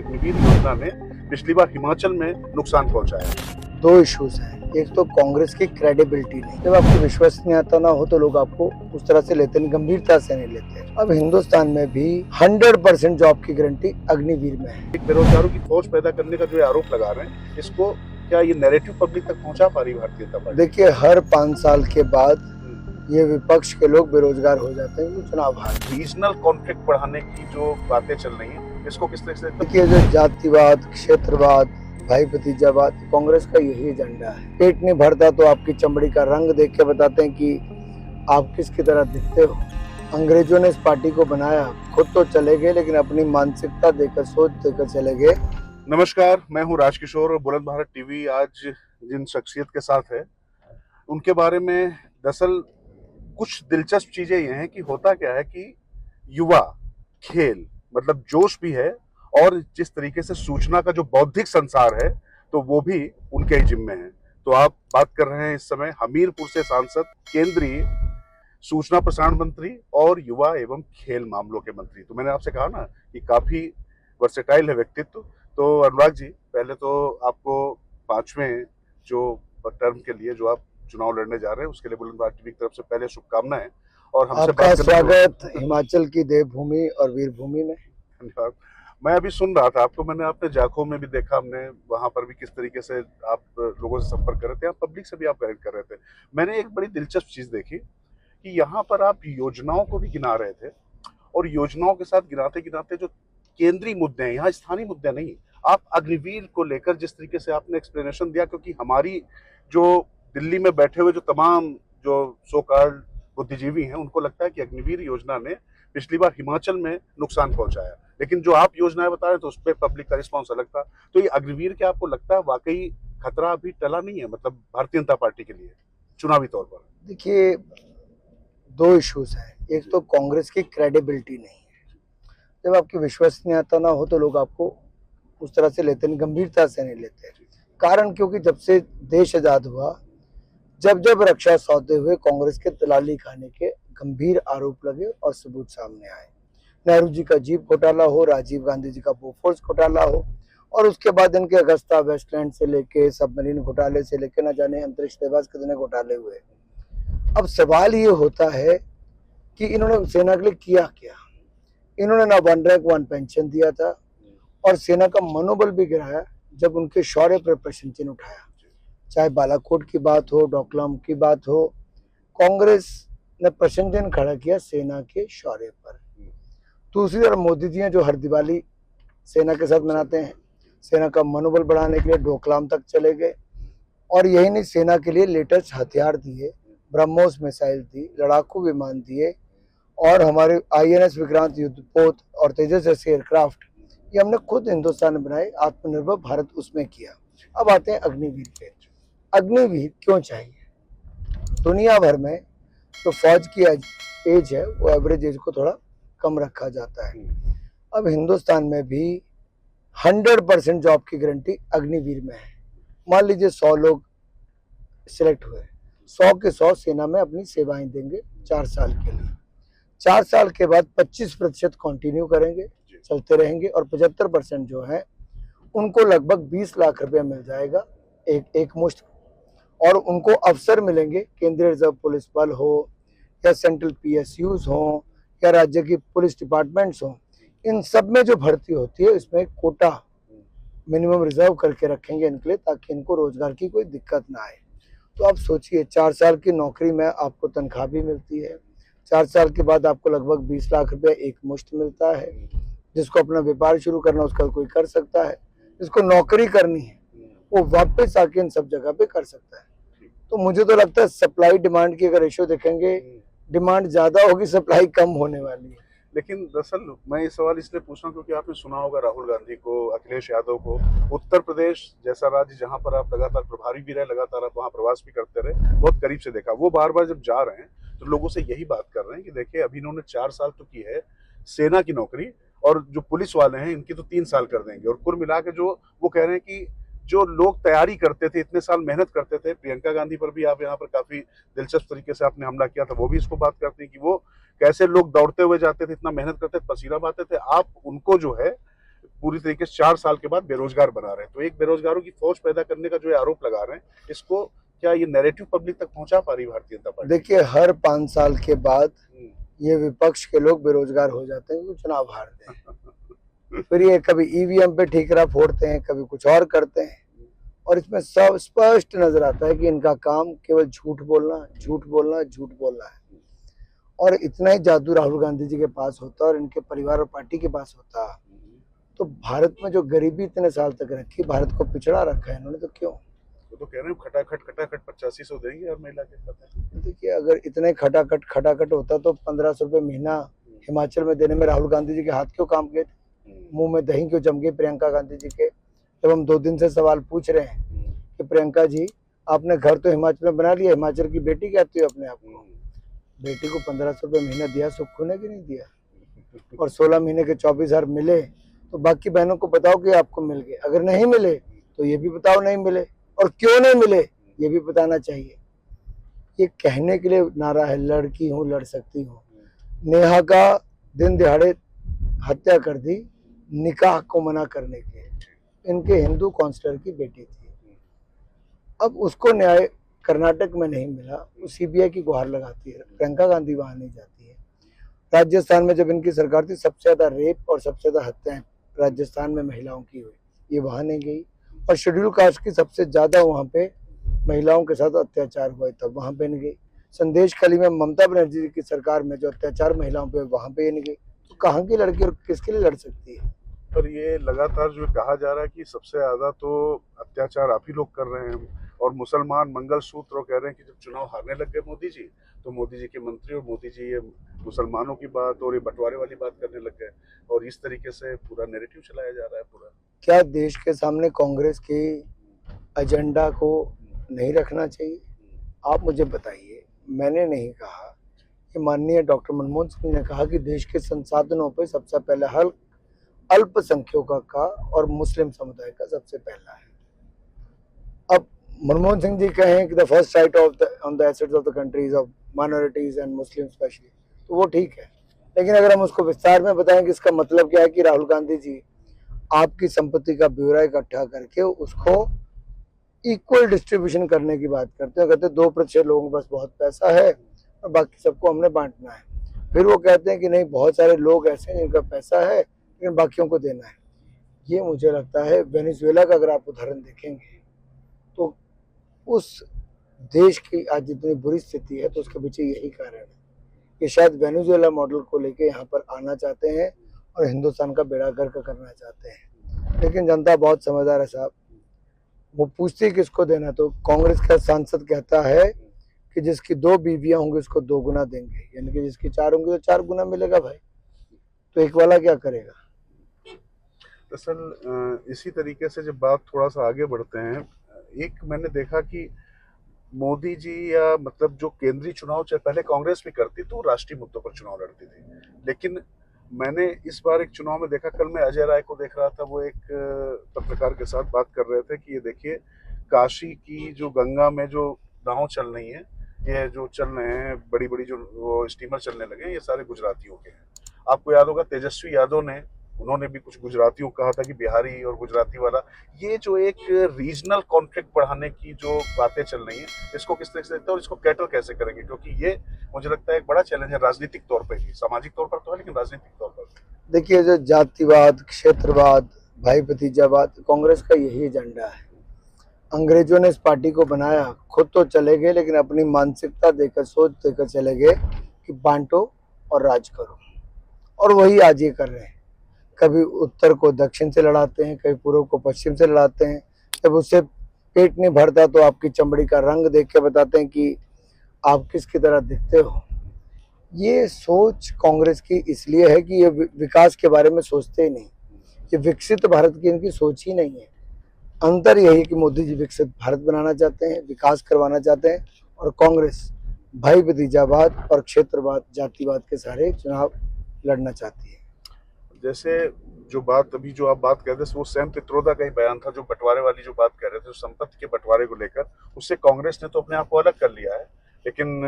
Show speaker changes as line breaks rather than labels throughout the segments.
अग्निवीर योजना ने पिछली बार हिमाचल में नुकसान पहुंचाया।
दो इश्यूज हैं। एक तो कांग्रेस की क्रेडिबिलिटी नहीं, जब आपकी विश्वसनीयता ना हो तो लोग आपको उस तरह से लेते नहीं, गंभीरता से नहीं लेते। अब हिंदुस्तान में भी 100% जॉब की गारंटी अग्निवीर में है।
एक बेरोजगारों की फौज पैदा करने का जो आरोप लगा रहे हैं, इसको क्या ये नैरेटिव पब्लिक तक पहुंचा पा रही भारतीय जनता पार्टी?
देखिए, हर 5 साल के बाद ये विपक्ष के लोग बेरोजगार हो जाते हैं, वो चुनाव हार।
रीजनल कॉन्फ्लिक्ट बढ़ाने की जो बातें चल रही हैं, इसको किस तरह से
देखिए, जो जातिवाद, क्षेत्रवाद, भाई भतीजावाद, कांग्रेस का यही एजेंडा है। पेट नहीं भरता तो आपकी चमड़ी का रंग देख के बताते हैं कि आप किसकी तरह दिखते हो। अंग्रेजों ने इस पार्टी को बनाया, खुद तो चले गए लेकिन अपनी मानसिकता देकर, सोच देकर चले गए।
नमस्कार, मैं हूं राजकिशोर और बुलंद भारत टीवी आज जिन शख्सियत के साथ है उनके बारे में दरअसल कुछ दिलचस्प चीजें ये हैं कि होता क्या है कि युवा खेल मतलब जोश भी है और जिस तरीके से सूचना का जो बौद्धिक संसार है तो वो भी उनके ही जिम्मे है। तो आप बात कर रहे हैं इस समय हमीरपुर से सांसद, केंद्रीय सूचना प्रसारण मंत्री और युवा एवं खेल मामलों के मंत्री। तो मैंने आपसे कहा ना कि काफी वर्सेटाइल है व्यक्तित्व। तो अनुराग जी, पहले तो आपको 5वें जो टर्म के लिए जो आप चुनाव लड़ने जा रहे हैं उसके लिए बुलंद भारत टीवी की तरफ से पहले शुभकामनाएं। और हमसे
आपका
बात करने
स्वागत हिमाचल की देवभूमि और वीरभूमि में।
धन्यवाद। मैं अभी सुन रहा था आपको, मैंने आपने जाखो में भी देखा, हमने वहां पर भी किस तरीके से आप लोगों से संपर्क कर रहे थे, आप पब्लिक से भी आप गाइड कर रहे थे। मैंने एक बड़ी दिलचस्प चीज देखी कि यहाँ पर आप योजनाओं को भी गिना रहे थे और योजनाओं के साथ गिनाते गिनाते जो केंद्रीय मुद्दे हैं, यहाँ स्थानीय मुद्दे नहीं, आप अग्निवीर को लेकर जिस तरीके से आपने एक्सप्लेनेशन दिया, क्योंकि हमारी जो दिल्ली में बैठे हुए जो तमाम जो सो कॉल्ड बुद्धिजीवी हैं उनको लगता है कि अग्निवीर योजना ने पिछली बार हिमाचल में नुकसान पहुंचाया, लेकिन जो आप योजनाएं बता रहे हैं तो उस पर पब्लिक का रिस्पॉन्स अलग था। तो ये अग्निवीर क्या आपको लगता है वाकई खतरा अभी टला नहीं है, मतलब भारतीय जनता पार्टी के लिए चुनावी तौर पर?
देखिए, दो इश्यूज हैं। एक तो कांग्रेस की क्रेडिबिलिटी नहीं है, जब आपकी विश्वसनीयता ना हो तो लोग आपको उस तरह से लेते नहीं, गंभीरता से नहीं लेते। कारण क्योंकि जब से देश आजाद हुआ, जब जब रक्षा सौदे हुए, कांग्रेस के दलाली खाने के गंभीर आरोप लगे और सबूत सामने आए। नेहरू जी का जीप घोटाला हो, राजीव गांधी जी का बोफोर्स घोटाला हो, और उसके बाद इनके अगस्ता वेस्टलैंड से लेके सबमरीन घोटाले से लेके न जाने अंतरिक्ष निवास कितने घोटाले हुए। अब सवाल ये होता है कि इन्होंने सेना के लिए किया क्या। इन्होंने ना 1 रैंक 1 पेंशन दिया था और सेना का मनोबल भी गिराया जब उनके शौर्य पर प्रश्न चिन्ह उठाया। चाहे बालाकोट की बात हो, डोकलाम की बात हो, कांग्रेस ने प्रश्न चिन्ह खड़ा किया सेना के शौर्य पर। दूसरी तरफ मोदी जी हैं जो हर दिवाली सेना के साथ मनाते हैं, सेना का मनोबल बढ़ाने के लिए डोकलाम तक चले गए और यही नहीं, सेना के लिए लेटेस्ट हथियार दिए, ब्रह्मोस मिसाइल दी, लड़ाकू विमान दिए और हमारे INS विक्रांत युद्धपोत और तेजस जैसे एयरक्राफ्ट ये हमने खुद हिंदुस्तान में बनाए, आत्मनिर्भर भारत उसमें किया। अब आते हैं अग्निवीर पे। अग्निवीर क्यों चाहिए? दुनिया भर में तो फौज की एज है वो एवरेज एज को थोड़ा कम रखा जाता है। अब हिंदुस्तान में भी 100% जॉब की गारंटी अग्निवीर में है। मान लीजिए 100 लोग सिलेक्ट हुए, 100 के 100 सेना में अपनी सेवाएं देंगे 4 साल के लिए। 4 साल के बाद 25% कंटिन्यू करेंगे, चलते रहेंगे और 75% जो है उनको लगभग 20 लाख रुपया मिल जाएगा एक मुश्त, और उनको अफसर मिलेंगे, केंद्रीय रिजर्व पुलिस बल हो या सेंट्रल PSUs हो या राज्य की पुलिस डिपार्टमेंट्स हो, इन सब में जो भर्ती होती है इसमें कोटा मिनिमम रिजर्व करके रखेंगे इनके लिए, ताकि इनको रोजगार की कोई दिक्कत ना आए। तो आप सोचिए, 4 साल की नौकरी में आपको तनख्वाह भी मिलती है, 4 साल के बाद आपको लगभग 20 लाख रुपया एक मुश्त मिलता है। जिसको अपना व्यापार शुरू करना उसका कोई कर सकता है, जिसको नौकरी करनी है वो वापस आके इन सब जगह पे कर सकता है। तो मुझे तो लगता है सप्लाई डिमांड की अगर रेशियो देखेंगे, डिमांड ज्यादा होगी, सप्लाई कम होने वाली है।
लेकिन दरअसल मैं ये सवाल इसलिए पूछ रहा हूँ क्योंकि आपने सुना होगा राहुल गांधी को, अखिलेश यादव को, उत्तर प्रदेश जैसा राज्य जहां पर आप लगातार प्रभारी भी रहे, लगातार आप वहां प्रवास भी करते रहे, बहुत करीब से देखा, वो बार बार जब जा रहे हैं तो लोगों से यही बात कर रहे हैं कि देखिए अभी इन्होंने 4 साल तो की है सेना की नौकरी, और जो पुलिस वाले हैं इनकी तो 3 साल कर देंगे, और कुल मिला के जो वो कह रहे हैं कि जो लोग तैयारी करते थे, इतने साल मेहनत करते थे, प्रियंका गांधी पर भी आप यहाँ पर काफी दिलचस्प तरीके से आपने हमला किया था, वो भी इसको बात करते हैं कि वो कैसे लोग दौड़ते हुए जाते थे, इतना मेहनत करते थे, पसीना बहाते थे, आप उनको जो है पूरी तरीके से 4 साल के बाद बेरोजगार बना रहे हैं। तो एक बेरोजगारों की फौज पैदा करने का जो ये आरोप लगा रहे हैं, इसको क्या ये नैरेटिव पब्लिक तक पहुंचा पा रही भारतीय जनता पार्टी?
देखिए, हर 5 साल के बाद ये विपक्ष के लोग बेरोजगार हो जाते हैं क्योंकि चुनाव हारते हैं। फिर ये कभी ईवीएम पे ठीकरा फोड़ते हैं, कभी कुछ और करते हैं, और इसमें सब स्पष्ट नजर आता है कि इनका काम केवल झूठ बोलना, झूठ बोलना, झूठ बोलना है। और इतना ही जादू राहुल गांधी जी के पास होता और इनके परिवार और पार्टी के पास होता, तो भारत में जो गरीबी इतने साल तक रखी, भारत को पिछड़ा रखा है इन्होंने, तो क्यों?
वो तो कह रहे हैं खटाखट 8500 देंगे हर महिला के खाते में।
देखिए, अगर इतने खटाखट होता तो 1500 रुपये महीना हिमाचल में देने में राहुल गांधी जी के हाथ क्यों काम गए थे? मुंह में दही क्यों जम गई प्रियंका गांधी जी के? जब हम 2 दिन से सवाल पूछ रहे हैं कि प्रियंका जी, आपने घर तो हिमाचल में बना लिया, हिमाचल की बेटी कहती हो अपने आप को, बेटी को 1500 रुपये महीना दिया सुख ने कि नहीं दिया? और 16 महीने के 24,000 मिले तो बाकी बहनों को बताओ कि आपको मिल गए, अगर नहीं मिले तो ये भी बताओ नहीं मिले, और क्यों नहीं मिले ये भी बताना चाहिए। ये कहने के लिए नारा है, लड़की हूँ लड़ सकती हूँ। नेहा का दिन दिहाड़े हत्या कर दी निकाह को मना करने के, इनके हिंदू काउंसलर की बेटी थी। अब उसको न्याय कर्नाटक में नहीं मिला, वो सीबीआई की गुहार लगाती है, प्रियंका गांधी वहां नहीं जाती है। राजस्थान में जब इनकी सरकार थी, सबसे ज्यादा रेप और सबसे ज्यादा हत्याएं राजस्थान में महिलाओं की हुई, ये वहां नहीं गई। और शेड्यूल कास्ट की सबसे ज्यादा वहां पे महिलाओं के साथ अत्याचार हुआ, तब वहां पे नहीं गई। संदेश खाली में ममता बनर्जी जी की सरकार में जो अत्याचार महिलाओं पे, वहां पे नहीं गई। तो कहाँ की लड़की और किसके लिए लड़ सकती है?
पर ये लगातार जो कहा जा रहा है कि सबसे ज्यादा तो अत्याचार आप ही लोग कर रहे हैं, और मुसलमान मंगलसूत्र कह रहे हैं कि जब चुनाव हारने लग गए मोदी जी, तो मोदी जी के मंत्री और मोदी जी ये मुसलमानों की बात और ये बंटवारे वाली बात करने लग गए, और इस तरीके से पूरा नैरेटिव चलाया जा रहा है पूरा।
क्या देश के सामने कांग्रेस के एजेंडा को नहीं रखना चाहिए? आप मुझे बताइए, मैंने नहीं कहा, कि माननीय डॉक्टर मनमोहन सिंह ने कहा कि देश के संसाधनों पे सबसे पहला हल अल्पसंख्यकों का और मुस्लिम समुदाय का सबसे पहला है। अब मनमोहन सिंह जी कहें कि the first right on the assets of the countries of minorities and Muslim specially, तो वो ठीक है, लेकिन अगर हम उसको विस्तार में बताएं कि इसका मतलब क्या है, कि राहुल गांधी जी आपकी संपत्ति का ब्यौरा इकट्ठा करके उसको इक्वल डिस्ट्रीब्यूशन करने की बात करते हैं। कहते हैं 2% लोगों के पास बहुत पैसा है और बाकी सबको हमने बांटना है। फिर वो कहते हैं कि नहीं, बहुत सारे लोग ऐसे हैं जिनका पैसा है लेकिन बाकियों को देना है। ये मुझे लगता है, वेनेजुएला का अगर आप उदाहरण देखेंगे तो उस देश की आज जितनी बुरी स्थिति है, तो उसके पीछे यही कारण है कि शायद वेनेजुएला मॉडल को लेके यहाँ पर आना चाहते हैं और हिंदुस्तान का बेड़ा गर्क करना चाहते हैं। लेकिन जनता बहुत समझदार है साहब, वो पूछती किसको देना, तो कांग्रेस का सांसद कहता है कि जिसकी 2 बीवियां होंगी उसको 2 गुना देंगे, यानी कि जिसकी 4 होंगी तो 4 गुना मिलेगा भाई। तो एक वाला क्या करेगा?
दरअसल इसी तरीके से जब बात थोड़ा सा आगे बढ़ते हैं, एक मैंने देखा कि मोदी जी, या मतलब जो केंद्रीय चुनाव पहले कांग्रेस भी करती तो राष्ट्रीय मुद्दों पर चुनाव लड़ती थी, लेकिन मैंने इस बार एक चुनाव में देखा, कल मैं अजय राय को देख रहा था, वो एक पत्रकार के साथ बात कर रहे थे कि ये देखिए काशी की जो गंगा में जो नाव चल रही है, ये जो चल रहे हैं बड़ी बड़ी जो वो स्टीमर चलने लगे हैं, ये सारे गुजरातियों के हैं। आपको याद होगा तेजस्वी यादव ने, उन्होंने भी कुछ गुजरातियों को कहा था कि बिहारी और गुजराती वाला, ये जो एक रीजनल कॉन्फ्लिक्ट बढ़ाने की जो बातें चल रही हैं, इसको किस तरह से देखते हैं और इसको कैटर कैसे करेंगे? क्योंकि ये मुझे लगता है एक बड़ा चैलेंज है राजनीतिक तौर पे ही, सामाजिक तौर पर तो है लेकिन राजनीतिक तौर पर।
देखिए, जो जातिवाद, क्षेत्रवाद, भाई भतीजावाद, कांग्रेस का यही एजेंडा है। अंग्रेजों ने इस पार्टी को बनाया, खुद तो चले गए लेकिन अपनी मानसिकता देकर, सोच देकर चले गए कि बांटो और राज करो, और वही आज ये कर रहे हैं। कभी उत्तर को दक्षिण से लड़ाते हैं, कभी पूर्व को पश्चिम से लड़ाते हैं। जब उससे पेट नहीं भरता तो आपकी चमड़ी का रंग देख के बताते हैं कि आप किसकी तरह दिखते हो। ये सोच कांग्रेस की इसलिए है कि ये विकास के बारे में सोचते ही नहीं, ये विकसित भारत की इनकी सोच ही नहीं है। अंतर यही कि मोदी जी विकसित भारत बनाना चाहते हैं, विकास करवाना चाहते हैं, और कांग्रेस भाई भतीजावाद और क्षेत्रवाद, जातिवाद के सारे चुनाव लड़ना चाहती है।
जैसे जो बात अभी जो आप बात कर रहे थे, वो सैम पित्रोदा का ही बयान था, जो बंटवारे वाली जो बात कर रहे थे, संपत्ति के बंटवारे को लेकर, उससे कांग्रेस ने तो अपने आप को अलग कर लिया है। लेकिन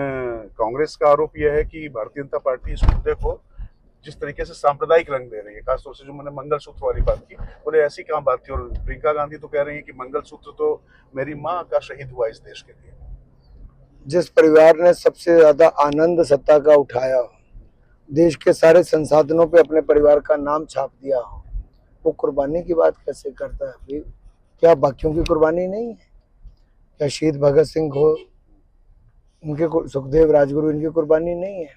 कांग्रेस का आरोप यह है कि भारतीय जनता पार्टी इस मुद्दे को जिस तरीके से सांप्रदायिक रंग दे रही है, खासतौर से जो मैंने मंगलसूत्र वाली बात की, बोले ऐसी क्या बात थी। और प्रियंका गांधी तो कह रही है कि मंगलसूत्र तो मेरी माँ का शहीद हुआ इस देश के लिए।
जिस परिवार ने सबसे ज्यादा आनंद सत्ता का उठाया हो, देश के सारे संसाधनों पे अपने परिवार का नाम छाप दिया हो, वो कुर्बानी की बात कैसे करता है भाई? क्या बाकियों की कुर्बानी नहीं है? क्या शहीद भगत सिंह हो, उनके सुखदेव राजगुरु, इनकी कुर्बानी नहीं है?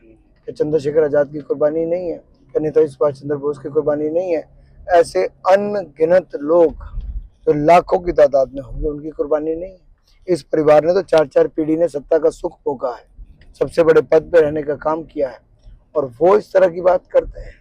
क्या चंद्रशेखर आजाद की कुर्बानी नहीं है? क्या नेताजी सुभाष चंद्र बोस की कुर्बानी नहीं है? ऐसे अनगिनत लोग जो लाखों की तादाद में होंगे, उनकी कुर्बानी नहीं है? इस परिवार ने तो 4-4 पीढ़ी ने सत्ता का सुख भोगा है, सबसे बड़े पद पे रहने का काम किया है, और वो इस तरह की बात करते हैं।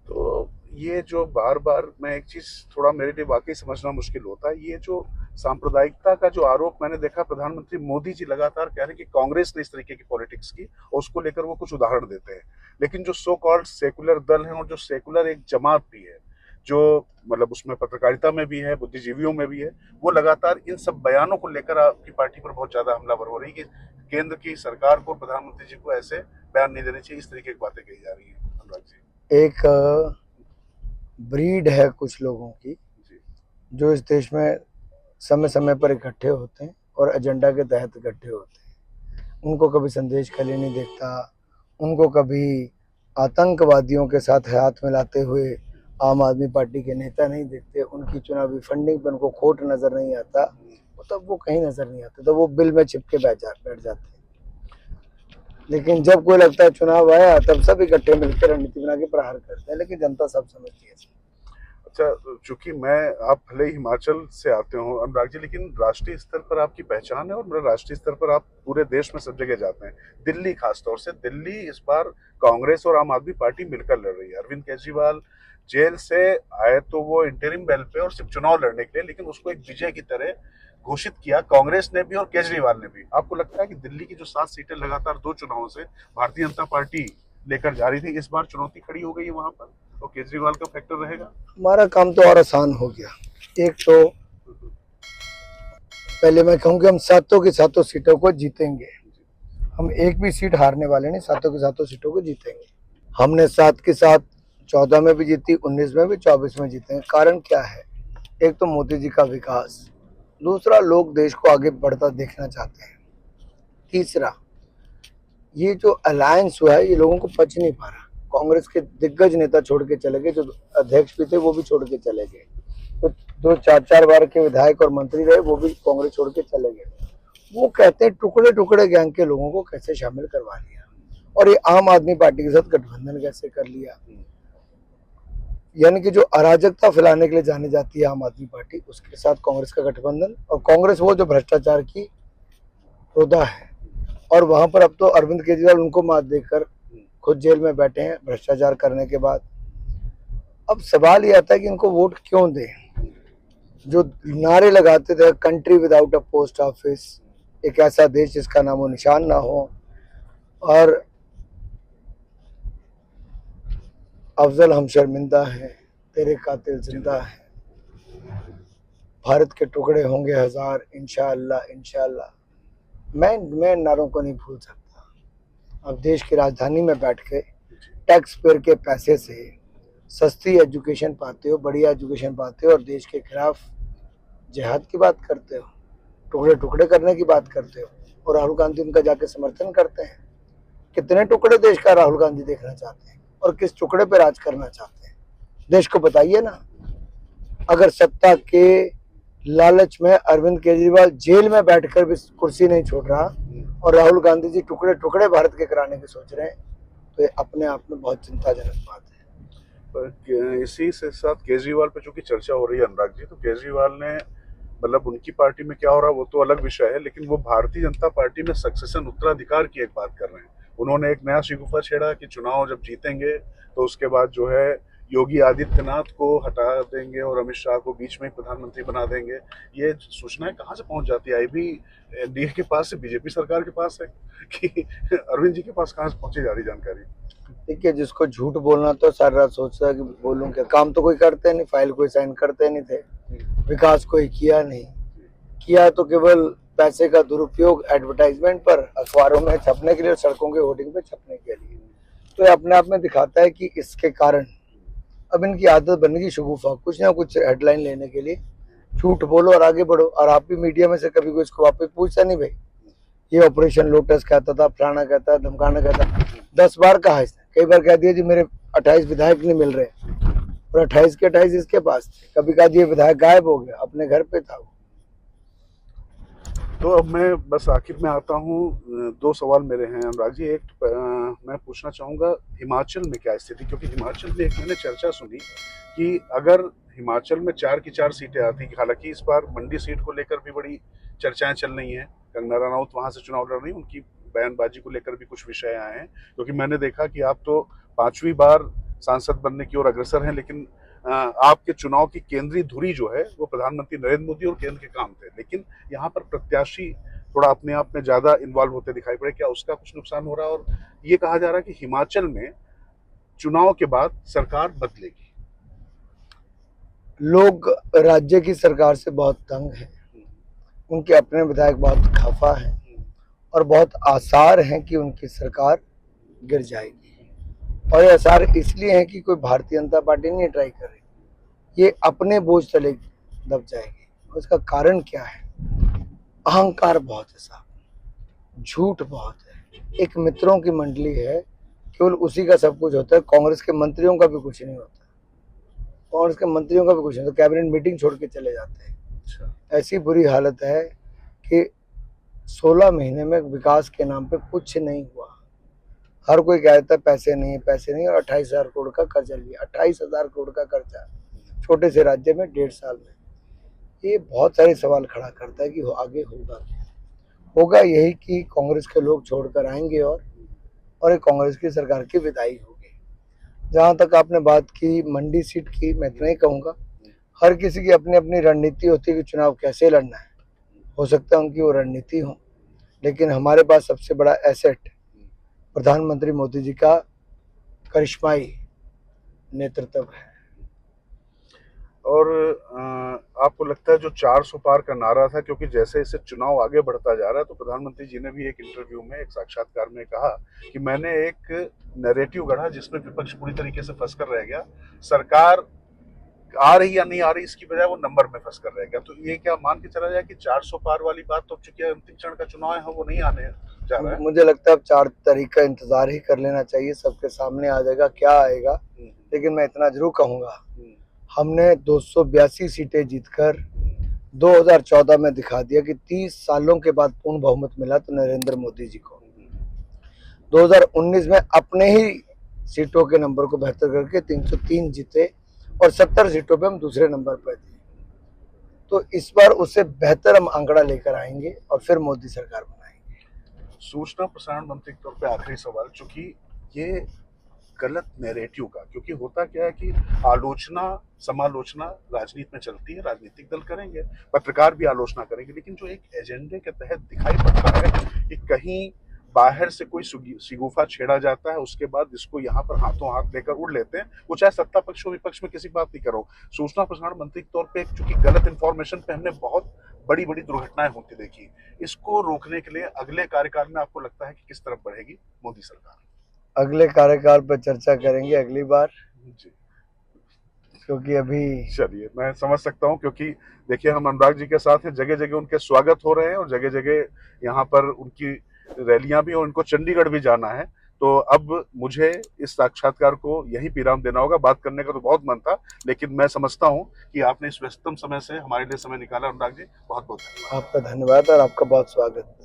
तो ये जो बार बार, मैं एक चीज थोड़ा मेरे लिए वाकई समझना मुश्किल होता है, ये जो सांप्रदायिकता का जो आरोप मैंने देखा, प्रधानमंत्री मोदी जी लगातार कह रहे हैं कि कांग्रेस ने इस तरीके की पॉलिटिक्स की, और उसको लेकर वो कुछ उदाहरण देते हैं। लेकिन जो सो कॉल्ड सेकुलर दल है, और जो सेकुलर एक जमात भी है, जो मतलब उसमें पत्रकारिता में भी है, बुद्धिजीवियों में भी है, वो लगातार इन सब बयानों को लेकर आपकी पार्टी पर बहुत ज्यादा हमलावर हो रही है कि केंद्र की सरकार को, प्रधानमंत्री जी को ऐसे बयान नहीं देने चाहिए, इस तरीके की बातें कही जा रही है। अनुराग जी,
एक ब्रीड है कुछ लोगों की जो इस देश में समय समय पर इकट्ठे होते हैं और एजेंडा के तहत इकट्ठे होते हैं। उनको कभी संदेश खाली नहीं देखता, उनको कभी आतंकवादियों के साथ हाथ मिलाते हुए आम आदमी पार्टी के नेता नहीं देखते, उनकी चुनावी फंडिंग पर उनको खोट नजर नहीं आता, तब वो कहीं नजर नहीं आते, तो वो बिल में चिपके बैठ जाते हैं। लेकिन जब कोई लगता है चुनाव आया, तब सब इकट्ठे मिलकर रणनीति बना के प्रहार करते हैं, लेकिन जनता सब समझती है।
अच्छा, चूंकि आप भले ही हिमाचल से आते हो अनुराग जी, लेकिन राष्ट्रीय स्तर पर आपकी पहचान है, और राष्ट्रीय स्तर पर आप पूरे देश में सब जगह जाते हैं। दिल्ली, खासतौर से दिल्ली इस बार कांग्रेस और आम आदमी पार्टी मिलकर लड़ रही है। अरविंद केजरीवाल जेल से आए तो वो इंटरिम बेल पे और सिर्फ चुनाव लड़ने के लिए, लेकिन उसको एक विजय की तरह घोषित किया कांग्रेस ने भी और केजरीवाल ने भी। आपको लगता है कि दिल्ली की जो 7 सीटें लगातार 2 चुनावों से भारतीय जनता पार्टी लेकर जा रही थी, इस बार चुनौती खड़ी हो गई है वहां पर, और केजरीवाल का फैक्टर रहेगा?
हमारा काम तो और आसान हो गया। एक तो पहले मैं कहूँ कि हम 7 की 7 सीटों को जीतेंगे। हम एक भी सीट हारने वाले नहीं, 7 की 7 सीटों को जीतेंगे। हमने 7 की 7 14 में भी जीती, 19 में भी, 24 में जीतेंगे। कारण क्या है? एक तो मोदी जी का विकास, दूसरा लोग देश को आगे बढ़ता देखना चाहते हैं, तीसरा ये जो अलायंस हुआ है ये लोगों को पच नहीं पा रहा। कांग्रेस के दिग्गज नेता छोड़ के चले गए, जो अध्यक्ष भी थे वो भी छोड़ के चले गए, तो 2-4 बार के विधायक और मंत्री रहे वो भी कांग्रेस छोड़ के चले गए। वो कहते हैं टुकड़े टुकड़े गैंग के लोगों को कैसे शामिल करवा लिया, और ये आम आदमी पार्टी के साथ गठबंधन कैसे कर लिया। यानी कि जो अराजकता फैलाने के लिए जानी जाती है आम आदमी पार्टी, उसके साथ कांग्रेस का गठबंधन, और कांग्रेस वो जो भ्रष्टाचार की रोदा है, और वहां पर अब तो अरविंद केजरीवाल उनको मात देकर खुद जेल में बैठे हैं भ्रष्टाचार करने के बाद। अब सवाल ये आता है कि इनको वोट क्यों दें? जो नारे लगाते थे country without a post office, एक ऐसा देश जिसका नामो निशान ना हो, और अफजल हम शर्मिंदा हैं, तेरे कातिल जिंदा है, भारत के टुकड़े होंगे 1000, इंशाअल्लाह इंशाअल्लाह। मैं नारों को नहीं भूल सकता। अब देश की राजधानी में बैठ के टैक्स पेयर के पैसे से सस्ती एजुकेशन पाते हो, बढ़िया एजुकेशन पाते हो, और देश के खिलाफ जिहाद की बात करते हो, टुकड़े टुकड़े करने की बात करते हो, और राहुल गांधी उनका जाके समर्थन करते हैं। कितने टुकड़े देश का राहुल गांधी देखना चाहते हैं, और किस टुकड़े पे राज करना चाहते हैं, देश को बताइए ना। अगर सत्ता के लालच में अरविंद केजरीवाल जेल में बैठकर भी कुर्सी नहीं छोड़ रहा, और राहुल गांधी जी टुकड़े टुकड़े भारत के कराने के सोच रहे हैं, तो ये अपने आप में बहुत चिंताजनक बात है।
इसी से साथ केजरीवाल पे चूंकि चर्चा हो रही है अनुराग जी, तो केजरीवाल ने, मतलब उनकी पार्टी में क्या हो रहा है वो तो अलग विषय है, लेकिन वो भारतीय जनता पार्टी में सक्सेशन, उत्तराधिकार की एक बात कर रहे हैं। उन्होंने एक नया शिगुफा छेड़ा कि चुनाव जब जीतेंगे तो उसके बाद जो है योगी आदित्यनाथ को हटा देंगे और अमित शाह को बीच में ही प्रधानमंत्री बना देंगे। ये सूचनाएं कहाँ से पहुंच जाती है? अभी एनडीए के पास से, बीजेपी सरकार के पास है, कि अरविंद जी के पास कहाँ से पहुंची जा रही जानकारी?
देखिए, जिसको झूठ बोलना तो सारी रात सोचता है कि बोलूं क्या, काम तो कोई करते नहीं, फाइल कोई साइन करते नहीं थे, विकास कोई किया नहीं, किया तो केवल पैसे का दुरुपयोग एडवर्टाइजमेंट पर, अखबारों में छपने के लिए, सड़कों के होर्डिंग पे छपने के लिए। तो ये अपने आप में दिखाता है कि इसके कारण अब इनकी आदत बनेगी शगुफा, कुछ ना कुछ हेडलाइन लेने के लिए झूठ बोलो और आगे बढ़ो। और आप भी मीडिया में से कभी कोई इसको वापस पूछता नहीं भाई ये ऑपरेशन लोटस कहता था, फलाना कहता, धमकाना कहता, 10 बार कहा इसने, कई बार कह दिया जी मेरे 28 विधायक नहीं मिल रहे, और 28 के 28 इसके पास थे। कभी कहा जी विधायक गायब हो गया, अपने घर पे था वो।
तो अब मैं बस आखिर में आता हूँ। 2 सवाल मेरे हैं अनुराग जी। एक मैं पूछना चाहूँगा हिमाचल में क्या स्थिति, क्योंकि हिमाचल में एक मैंने चर्चा सुनी कि अगर हिमाचल में 4 की 4 सीटें आती, हालांकि इस बार मंडी सीट को लेकर भी बड़ी चर्चाएं चल रही हैं, कंगना रनौत वहां से चुनाव लड़ रही, उनकी बयानबाजी को लेकर भी कुछ विषय आए हैं, क्योंकि मैंने देखा कि आप तो 5वीं बार सांसद बनने की ओर अग्रसर हैं, लेकिन आपके चुनाव की केंद्रीय धुरी जो है वो प्रधानमंत्री नरेंद्र मोदी और केंद्र के काम थे, लेकिन यहाँ पर प्रत्याशी थोड़ा अपने आप में ज्यादा इन्वॉल्व होते दिखाई पड़े। क्या उसका कुछ नुकसान हो रहा है? और ये कहा जा रहा है कि हिमाचल में चुनाव के बाद सरकार बदलेगी।
लोग राज्य की सरकार से बहुत तंग हैं, उनके अपने विधायक बहुत खफा हैं और बहुत आसार हैं कि उनकी सरकार गिर जाएगी। और ये आसार इसलिए हैं कि कोई भारतीय जनता पार्टी नहीं ट्राई कर रही, ये अपने बोझ तले दब जाएगी। उसका कारण क्या है? अहंकार बहुत है साहब, झूठ बहुत है। एक मित्रों की मंडली है, केवल उसी का सब कुछ होता है, कांग्रेस के मंत्रियों का भी कुछ नहीं होता। कांग्रेस के मंत्रियों का भी कुछ नहीं, तो कैबिनेट मीटिंग छोड़ के चले जाते हैं। ऐसी बुरी हालत है कि 16 महीने में विकास के नाम पे कुछ नहीं हुआ। हर कोई कहता है पैसे नहीं, पैसे नहीं, और 28,000 करोड़ का कर्जा लिया। 28,000 करोड़ का कर्जा छोटे से राज्य में 1.5 साल में, ये बहुत सारे सवाल खड़ा करता है कि आगे होगा क्या? होगा यही कि कांग्रेस के लोग छोड़कर आएंगे और एक कांग्रेस की सरकार की विदाई होगी। जहां तक आपने बात की मंडी सीट की, मैं इतना ही कहूँगा, हर किसी की अपनी अपनी रणनीति होती है कि चुनाव कैसे लड़ना है। हो सकता है उनकी वो रणनीति हो, लेकिन हमारे पास सबसे बड़ा एसेट प्रधानमंत्री मोदी जी का करिश्माई नेतृत्व है।
और आपको लगता है जो 400 पार का नारा था, क्योंकि जैसे जैसे चुनाव आगे बढ़ता जा रहा है, तो प्रधानमंत्री जी ने भी एक इंटरव्यू में, एक साक्षात्कार में कहा कि मैंने एक नैरेटिव गढ़ा जिसमें विपक्ष पूरी तरीके से फंस कर रह गया, सरकार आ रही या नहीं आ रही इसकी बजाय वो नंबर में फंस कर रह गया। तो ये क्या मान के चला जाए कि 400 पार वाली बात तो चूंकि अंतिम चरण का चुनाव है वो नहीं आने जा रहा है?
मुझे लगता है अब 4 तारीख का इंतजार ही कर लेना चाहिए, सबके सामने आ जाएगा क्या आएगा। लेकिन मैं इतना जरूर कहूंगा, हमने 282 सीटें जीतकर 2014 में दिखा दिया कि 30 सालों के बाद पूर्ण बहुमत मिला तो नरेंद्र मोदी जी को। 2019 में अपने ही सीटों के नंबर को बेहतर करके 303 जीते और 70 सीटों पे हम दूसरे नंबर पर थे। तो इस बार उससे बेहतर हम आंकड़ा लेकर आएंगे और फिर मोदी सरकार बनाएंगे।
सूचना प्रसारण मंत्री के तौर पे आखिरी सवाल, चूंकि ये गलत नैरेटिव का, क्योंकि होता क्या है कि आलोचना समालोचना राजनीति में चलती है, राजनीतिक दल करेंगे, पत्रकार भी आलोचना करेंगे, लेकिन जो एक एजेंडे के तहत दिखाई पड़ता है कि कहीं बाहर से कोई शिगुफा छेड़ा जाता है, उसके बाद इसको यहाँ पर हाथों हाथ लेकर उड़ लेते हैं, वो चाहे सत्ता पक्ष हो विपक्ष में किसी बात नहीं कर रहा हूँ। सूचना प्रसारण मंत्री के तौर पे चूंकि गलत इन्फॉर्मेशन पे हमने बहुत बड़ी बड़ी दुर्घटनाएं होती देखी, इसको रोकने के लिए अगले कार्यकाल में आपको लगता है कि किस तरफ बढ़ेगी मोदी सरकार?
अगले कार्यकाल पर चर्चा करेंगे अगली बार जी, क्योंकि अभी
चलिए मैं समझ सकता हूं, क्योंकि देखिए हम अनुराग जी के साथ हैं, जगह जगह उनके स्वागत हो रहे हैं और जगह जगह यहाँ पर उनकी रैलियां भी, और उनको चंडीगढ़ भी जाना है। तो अब मुझे इस साक्षात्कार को यही विराम देना होगा। बात करने का तो बहुत मन था, लेकिन मैं समझता हूं कि आपने इस व्यस्तम समय से हमारे लिए समय निकाला। अनुराग जी बहुत बहुत धन्यवाद।
आपका धन्यवाद और आपका बहुत स्वागत।